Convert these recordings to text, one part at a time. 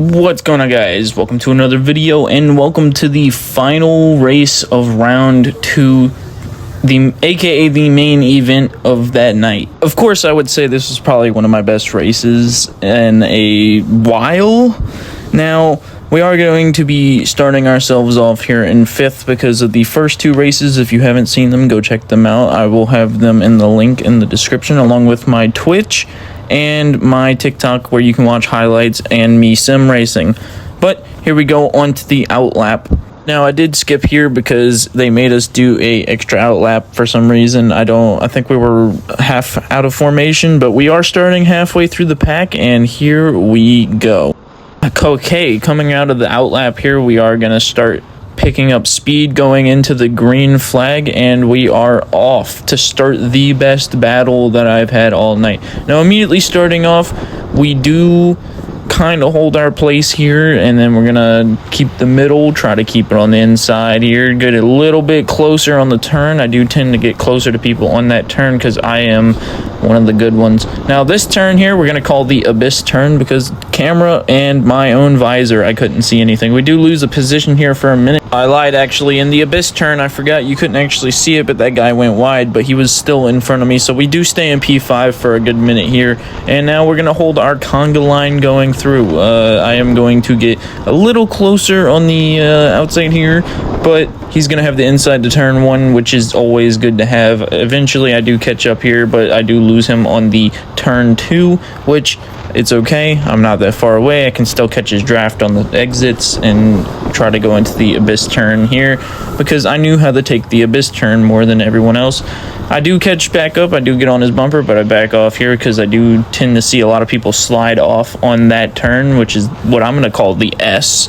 What's going on, guys? Welcome to another video and welcome to the final race of round 2, aka the main event of that night. Of course, I would say this was probably one of my best races in a while. Now, we are going to be starting ourselves off here in 5th because of the first 2 races. If you haven't seen them, go check them out. I will have them in the link in the description, along with my Twitch and my TikTok, where you can watch highlights and me sim racing. But here we go on to the outlap. Now, I did skip here because they made us do a extra outlap for some reason. I think we were half out of formation, but we are starting halfway through the pack, and here we go. Okay, coming out of the outlap here, we are going to start picking up speed going into the green flag, and we are off to start the best battle that I've had all night. Now, immediately starting off, we do kind of hold our place here, and then we're gonna keep the middle, try to keep it on the inside here, get a little bit closer on the turn. I do tend to get closer to people on that turn because I am one of the good ones. Now, this turn here we're gonna call the abyss turn because camera and my own visor, I couldn't see anything. We do lose a position here for a minute. I lied, actually. In the abyss turn, I forgot you couldn't actually see it, but that guy went wide, but he was still in front of me, so we do stay in P5 for a good minute here. And now we're gonna hold our conga line going through. I am going to get a little closer on the outside here, but he's gonna have the inside to turn 1, which is always good to have. Eventually I do catch up here, but I do lose him on the turn 2, which it's okay. I'm not that far away. I can still catch his draft on the exits and try to go into the abyss turn here because I knew how to take the abyss turn more than everyone else. I do catch back up. I do get on his bumper, but I back off here because I do tend to see a lot of people slide off on that turn, which is what I'm going to call the S.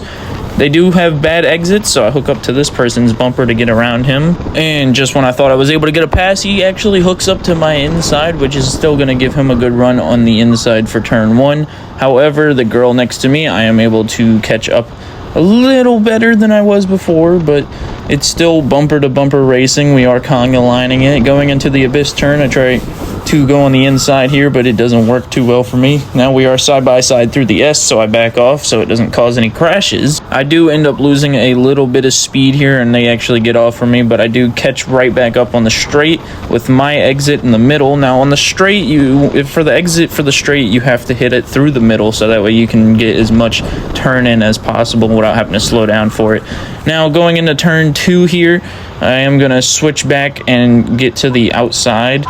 They do have bad exits, so I hook up to this person's bumper to get around him. And just when I thought I was able to get a pass, he actually hooks up to my inside, which is still going to give him a good run on the inside for turn 1. However, the girl next to me, I am able to catch up a little better than I was before, but it's still bumper to bumper racing. We are conga lining it. Going into the abyss turn, I try to go on the inside here, but it doesn't work too well for me. Now we are side by side through the S, so I back off so it doesn't cause any crashes. I do end up losing a little bit of speed here, and they actually get off from me, but I do catch right back up on the straight with my exit in the middle. Now on the straight, for the exit for the straight, you have to hit it through the middle, so that way you can get as much turn in as possible without having to slow down for it. Now going into turn 2 here, I am going to switch back and get to the outside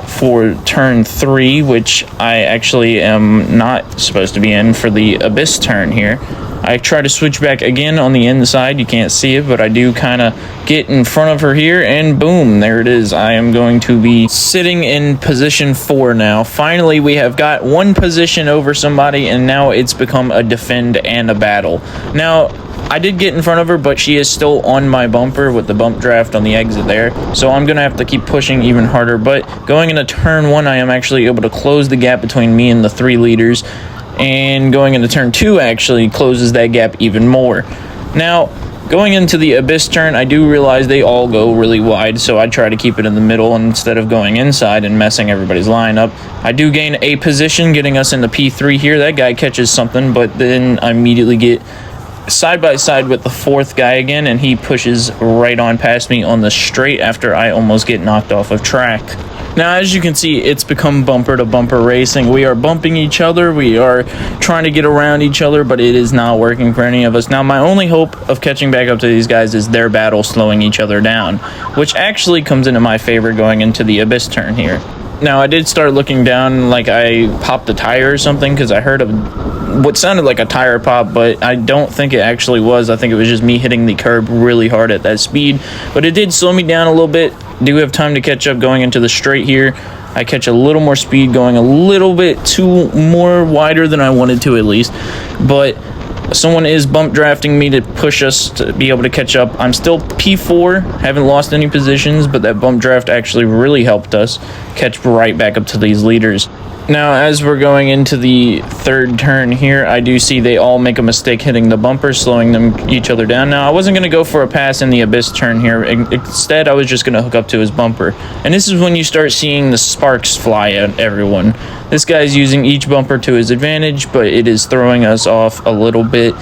for turn 3, which I actually am not supposed to be in for the abyss turn here. I try to switch back again on the inside. You can't see it, but I do kind of get in front of her here, and boom, there it is. I am going to be sitting in position 4 now. Finally, we have got one position over somebody, and now it's become a defend and a battle. Now, I did get in front of her, but she is still on my bumper with the bump draft on the exit there. So I'm going to have to keep pushing even harder. But going into turn 1, I am actually able to close the gap between me and the 3 leaders. And going into turn 2 actually closes that gap even more. Now, going into the abyss turn, I do realize they all go really wide, so I try to keep it in the middle instead of going inside and messing everybody's line up. I do gain a position, getting us into P3 here. That guy catches something, but then I immediately get side by side with the 4th guy again, and he pushes right on past me on the straight after I almost get knocked off of track. Now, as you can see, it's become bumper to bumper racing. We are bumping each other, we are trying to get around each other, but it is not working for any of us. Now, my only hope of catching back up to these guys is their battle slowing each other down, which actually comes into my favor going into the abyss turn here. Now, I did start looking down like I popped a tire or something because I heard what sounded like a tire pop, but I don't think it actually was. I think it was just me hitting the curb really hard at that speed, but it did slow me down a little bit. Do have time to catch up going into the straight here. I catch a little more speed going a little bit more wider than I wanted to, at least, but someone is bump drafting me to push us to be able to catch up. I'm still P4, haven't lost any positions, but that bump draft actually really helped us catch right back up to these leaders. Now, as we're going into the third turn here, I do see they all make a mistake hitting the bumper, slowing them each other down. Now, I wasn't going to go for a pass in the Abyss turn here. Instead, I was just going to hook up to his bumper. And this is when you start seeing the sparks fly at everyone. This guy's using each bumper to his advantage, but it is throwing us off a little bit.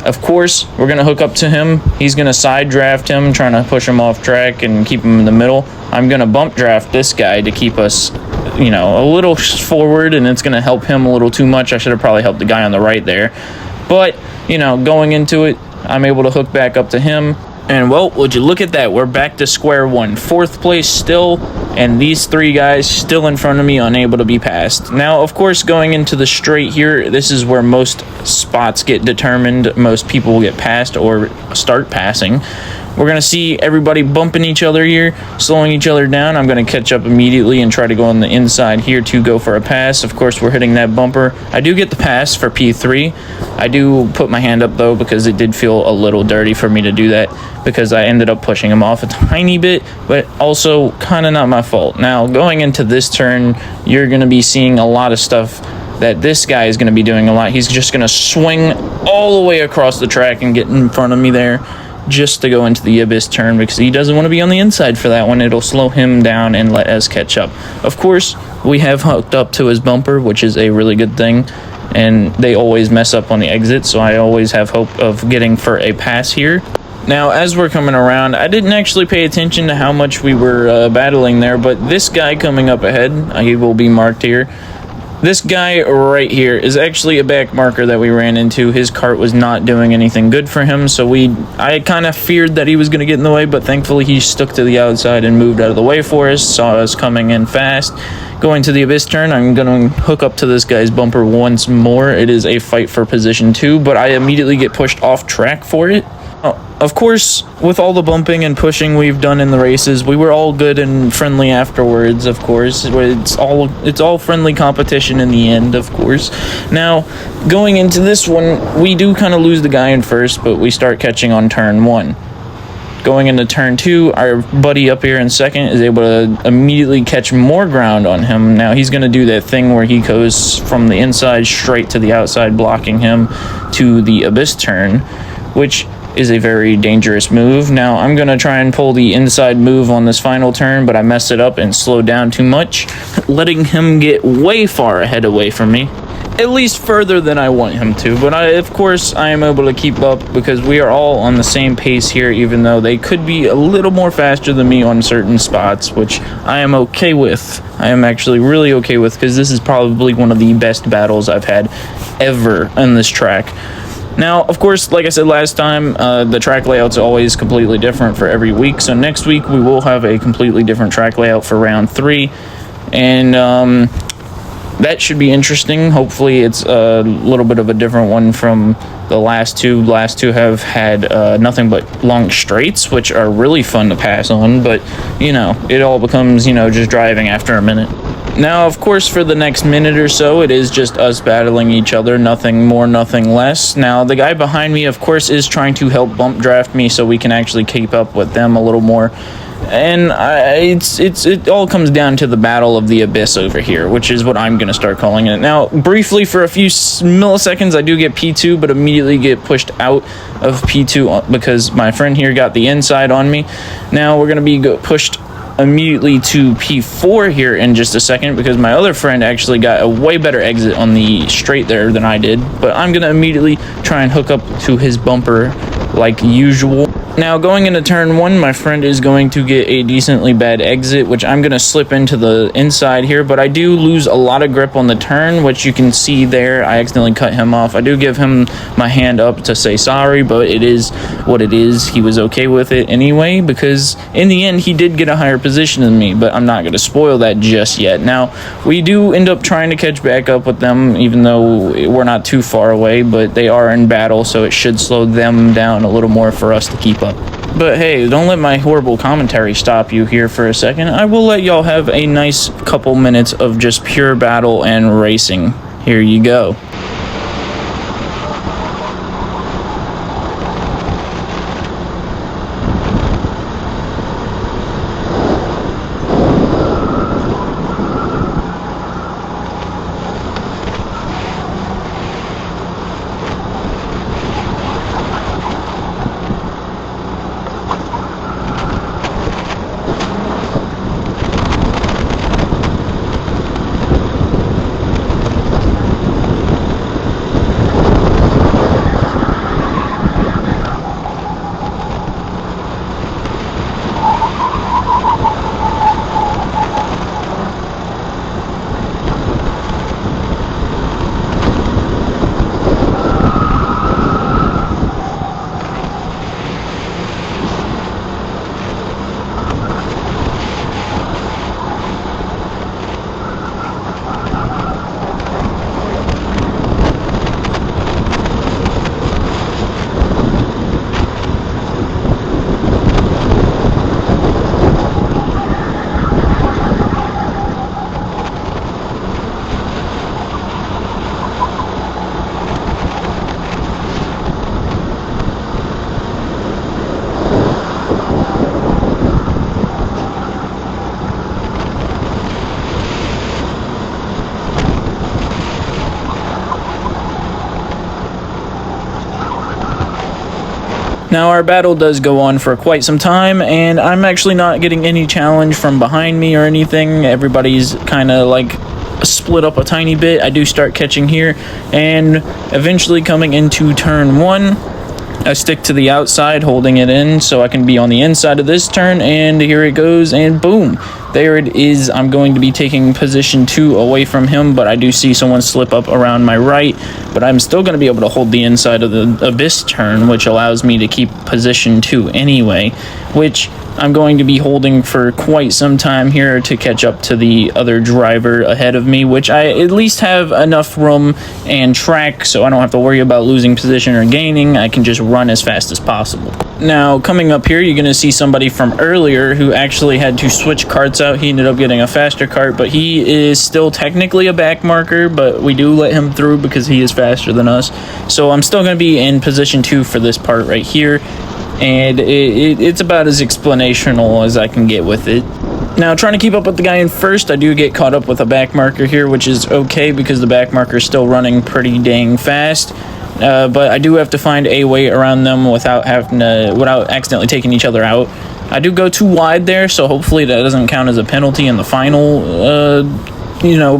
Of course, we're going to hook up to him. He's going to side draft him, trying to push him off track and keep him in the middle. I'm going to bump draft this guy to keep us, you know, a little forward, and it's going to help him a little too much. I should have probably helped the guy on the right there. But, you know, going into it, I'm able to hook back up to him. And, well, would you look at that? We're back to square one. 4th place still, and these 3 guys still in front of me, unable to be passed. Now, of course, going into the straight here, this is where most spots get determined. Most people will get passed or start passing. We're going to see everybody bumping each other here, slowing each other down. I'm going to catch up immediately and try to go on the inside here to go for a pass. Of course, we're hitting that bumper. I do get the pass for P3. I do put my hand up, though, because it did feel a little dirty for me to do that, because I ended up pushing him off a tiny bit, but also kind of not my fault. Now, going into this turn, you're going to be seeing a lot of stuff that this guy is going to be doing a lot. He's just going to swing all the way across the track and get in front of me there, just to go into the Abyss turn, because he doesn't want to be on the inside for that one. It'll slow him down and let us catch up. Of course, we have hooked up to his bumper, which is a really good thing, and they always mess up on the exit, so I always have hope of getting for a pass here. Now, as we're coming around, I didn't actually pay attention to how much we were battling there, but this guy coming up ahead, he will be marked here. This guy right here is actually a back marker that we ran into. His cart was not doing anything good for him, so I kind of feared that he was going to get in the way, but thankfully he stuck to the outside and moved out of the way for us, saw us coming in fast. Going to the Abyss turn, I'm going to hook up to this guy's bumper once more. It is a fight for position 2, but I immediately get pushed off track for it. Of course, with all the bumping and pushing we've done in the races, we were all good and friendly afterwards, of course. It's all friendly competition in the end, of course. Now, going into this one, we do kind of lose the guy in first, but we start catching on turn 1. Going into turn 2, our buddy up here in second is able to immediately catch more ground on him. Now, he's going to do that thing where he goes from the inside straight to the outside, blocking him to the Abyss turn, which is a very dangerous move. Now, I'm going to try and pull the inside move on this final turn, but I messed it up and slowed down too much, letting him get way far ahead away from me. At least further than I want him to, but of course I am able to keep up because we are all on the same pace here, even though they could be a little more faster than me on certain spots, which I am okay with. I am actually really okay with, because this is probably one of the best battles I've had ever on this track. Now, of course, like I said last time, the track layout's always completely different for every week. So next week we will have a completely different track layout for round 3. And that should be interesting. Hopefully it's a little bit of a different one from the last two. The last two have had nothing but long straights, which are really fun to pass on. But, you know, it all becomes, you know, just driving after a minute. Now, of course, for the next minute or so, it is just us battling each other, nothing more, nothing less. Now, the guy behind me, of course, is trying to help bump draft me so we can actually keep up with them a little more. And it all comes down to the Battle of the Abyss over here, which is what I'm going to start calling it. Now, briefly, for a few milliseconds, I do get P2, but immediately get pushed out of P2 because my friend here got the inside on me. Now, we're going to be pushed immediately to P4 here in just a second, because my other friend actually got a way better exit on the straight there than I did. But I'm going to immediately try and hook up to his bumper like usual. Now, going into turn 1, my friend is going to get a decently bad exit, which I'm going to slip into the inside here, but I do lose a lot of grip on the turn, which you can see there. I accidentally cut him off. I do give him my hand up to say sorry, but it is what it is. He was okay with it anyway, because in the end, he did get a higher position than me, but I'm not going to spoil that just yet. Now, we do end up trying to catch back up with them, even though we're not too far away, but they are in battle, so it should slow them down a little more for us to keep up. But hey, don't let my horrible commentary stop you here for a second. I will let y'all have a nice couple minutes of just pure battle and racing. Here you go. Now, our battle does go on for quite some time, and I'm actually not getting any challenge from behind me or anything. Everybody's kind of like split up a tiny bit. I do start catching here, and eventually coming into turn 1, I stick to the outside, holding it in so I can be on the inside of this turn, and here it goes, and boom, there it is. I'm going to be taking position 2 away from him, but I do see someone slip up around my right, but I'm still going to be able to hold the inside of the Abyss turn, which allows me to keep position 2 anyway, which I'm going to be holding for quite some time here to catch up to the other driver ahead of me, which I at least have enough room and track so I don't have to worry about losing position or gaining. I can just run as fast as possible. Now, coming up here, you're going to see somebody from earlier who actually had to switch carts out. He ended up getting a faster cart, but he is still technically a back marker, but we do let him through because he is faster than us. So I'm still going to be in position 2 for this part right here. And it's about as explanational as I can get with it. Now, trying to keep up with the guy in first, I do get caught up with a back marker here, which is okay because the back marker is still running pretty dang fast. But I do have to find a way around them without accidentally taking each other out. I do go too wide there, so hopefully that doesn't count as a penalty in the final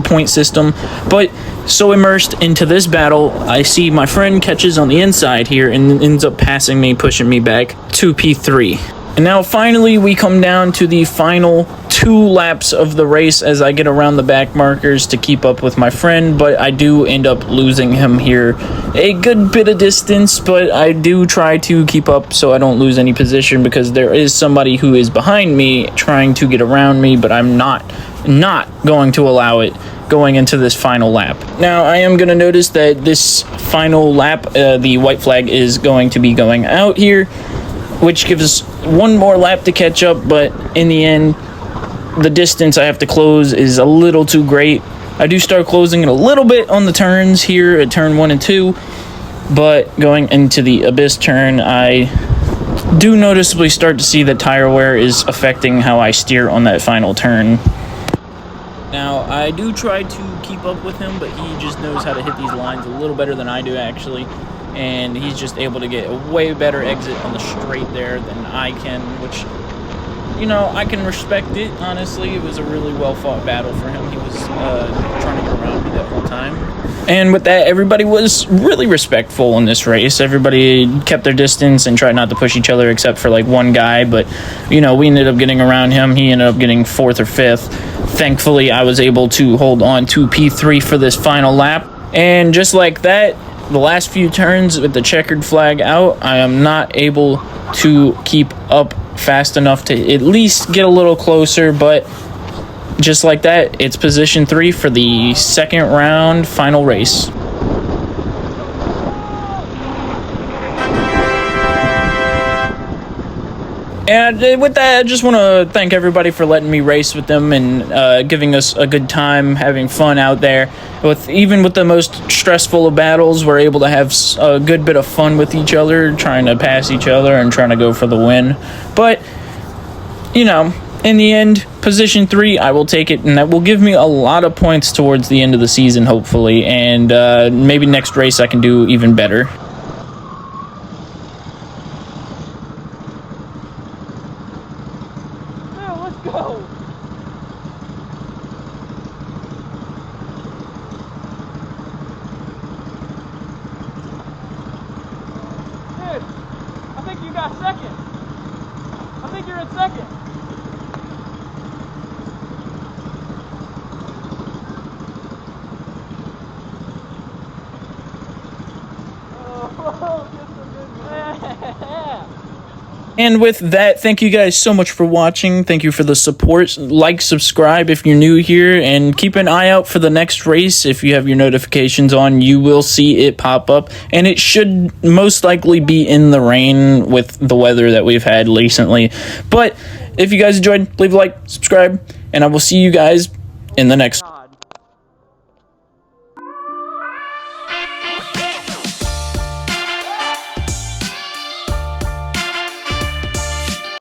point system. But so immersed into this battle, I see my friend catches on the inside here and ends up passing me, pushing me back to P3. And now finally we come down to the final 2 laps of the race as I get around the back markers to keep up with my friend, but I do end up losing him here a good bit of distance, but I do try to keep up so I don't lose any position because there is somebody who is behind me trying to get around me, but I'm not going to allow it going into this final lap. Now, I am going to notice that this final lap, the white flag is going to be going out here, which gives us 1 more lap to catch up, but in the end, the distance I have to close is a little too great. I do start closing it a little bit on the turns here at turn 1 and 2, but going into the Abyss turn, I do noticeably start to see that tire wear is affecting how I steer on that final turn. Now, I do try to keep up with him, but he just knows how to hit these lines a little better than I do, actually. And he's just able to get a way better exit on the straight there than I can, which, I can respect it, honestly. It was a really well-fought battle for him. He was trying to get around me that whole time. And with that, everybody was really respectful in this race. Everybody kept their distance and tried not to push each other except for, one guy. But, we ended up getting around him. He ended up getting 4th or 5th. Thankfully, I was able to hold on to P3 for this final lap. And just like that, the last few turns with the checkered flag out, I am not able to keep up fast enough to at least get a little closer, but just like that, it's position 3 for the second round final race. And with that, I just want to thank everybody for letting me race with them and giving us a good time, having fun out there. Even with the most stressful of battles, we're able to have a good bit of fun with each other, trying to pass each other and trying to go for the win. But, in the end, position 3, I will take it, and that will give me a lot of points towards the end of the season, hopefully. And maybe next race I can do even better. Go! Dude, I think you got second. I think you're in second. Oh, And with that, thank you guys so much for watching. Thank you for the support. Like, subscribe if you're new here, and keep an eye out for the next race. If you have your notifications on, you will see it pop up, and it should most likely be in the rain with the weather that we've had recently. But if you guys enjoyed, leave a like, subscribe, and I will see you guys in the next